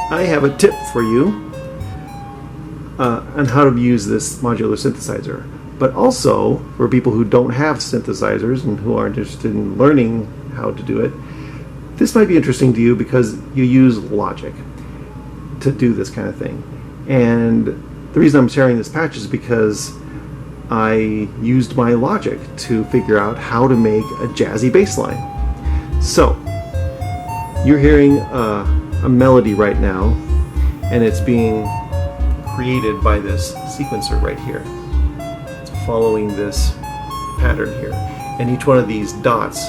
I have a tip for you on how to use this modular synthesizer. But also, for people who don't have synthesizers and who aren't interested in learning how to do it, this might be interesting to you because you use logic to do this kind of thing. And the reason I'm sharing this patch is because I used my logic to figure out how to make a jazzy bass line. So, you're hearing a melody right now, and it's being created by this sequencer right here. It's following this pattern here. And each one of these dots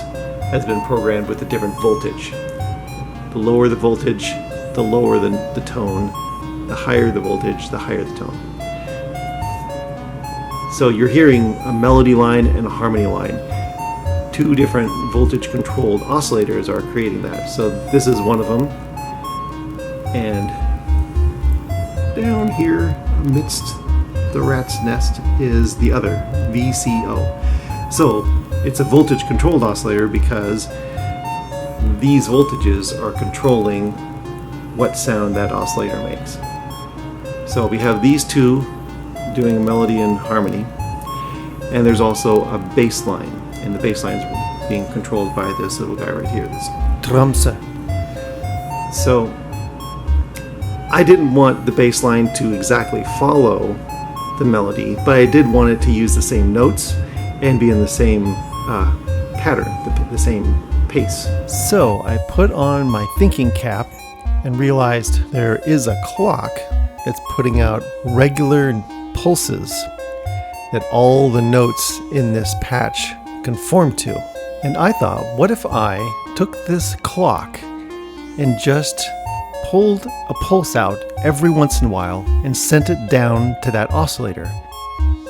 has been programmed with a different voltage. The lower the voltage, the lower the tone. The higher the voltage, the higher the tone. So you're hearing a melody line and a harmony line. Two different voltage controlled oscillators are creating that. So this is one of them. And down here amidst the rat's nest is the other, VCO. So it's a voltage controlled oscillator because these voltages are controlling what sound that oscillator makes. So we have these two doing a melody and harmony, and there's also a bass line, and the bass line is being controlled by this little guy right here, this drumset. So I didn't want the bass line to exactly follow the melody, but I did want it to use the same notes and be in the same pattern, the same pace. So I put on my thinking cap and realized there is a clock that's putting out regular pulses that all the notes in this patch conform to. And I thought, what if I took this clock and just pulled a pulse out every once in a while and sent it down to that oscillator?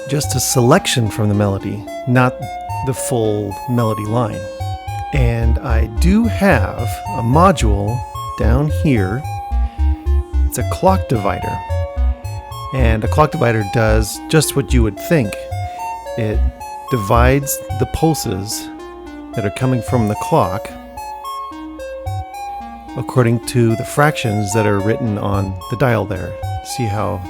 Just a selection from the melody, not the full melody line. And I do have a module down here. It's a clock divider. And a clock divider does just what you would think. It divides the pulses that are coming from the clock according to the fractions that are written on the dial there. See how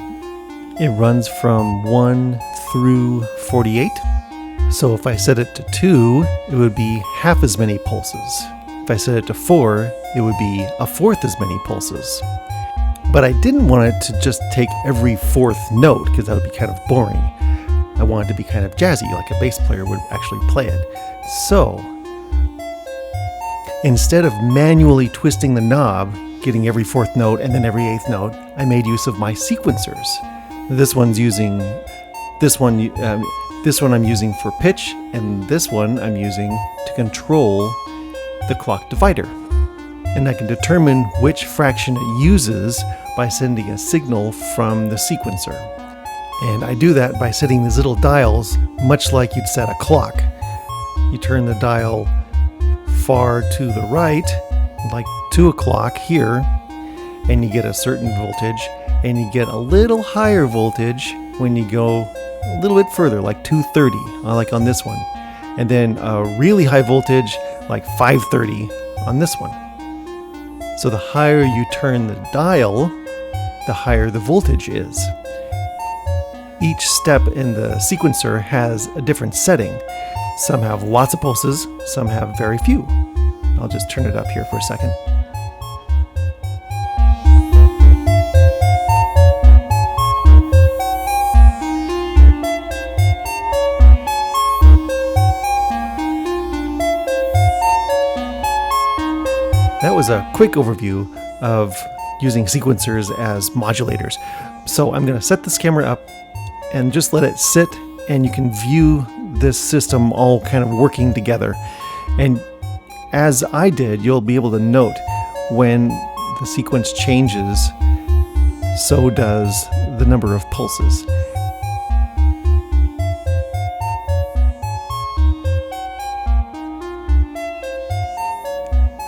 it runs from 1 through 48? So if I set it to 2, it would be half as many pulses. If I set it to 4, it would be a fourth as many pulses. But I didn't want it to just take every fourth note, because that would be kind of boring. I wanted it to be kind of jazzy, like a bass player would actually play it. So, instead of manually twisting the knob, getting every fourth note and then every eighth note, I made use of my sequencers. This one I'm using for pitch, and this one I'm using to control the clock divider. And I can determine which fraction it uses by sending a signal from the sequencer. And I do that by setting these little dials, much like you'd set a clock. You turn the dial far to the right, like 2 o'clock here, and you get a certain voltage, and you get a little higher voltage when you go a little bit further, like 230, like on this one. And then a really high voltage, like 530 on this one. So the higher you turn the dial, the higher the voltage is. Each step in the sequencer has a different setting. Some have lots of pulses, some have very few. I'll just turn it up here for a second. That was a quick overview of using sequencers as modulators. So I'm going to set this camera up and just let it sit, and you can view this system all kind of working together. And as I did, you'll be able to note when the sequence changes, so does the number of pulses.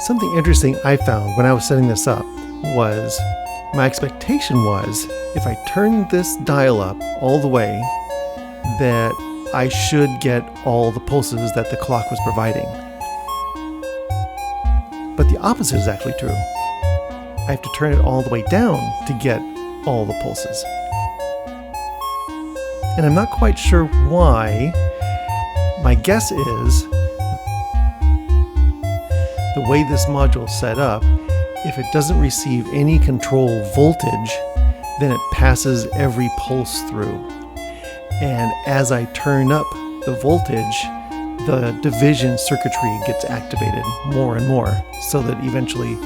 Something interesting I found when I was setting this up was my expectation was if I turned this dial up all the way, that I should get all the pulses that the clock was providing. But the opposite is actually true. I have to turn it all the way down to get all the pulses. And I'm not quite sure why. My guess is the way this module is set up, if it doesn't receive any control voltage, then it passes every pulse through. And as I turn up the voltage, the division circuitry gets activated more and more, so that eventually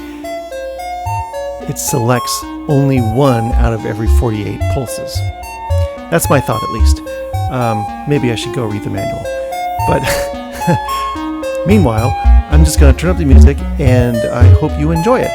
it selects only one out of every 48 pulses. That's my thought, at least. Maybe I should go read the manual. But meanwhile, I'm just going to turn up the music, and I hope you enjoy it.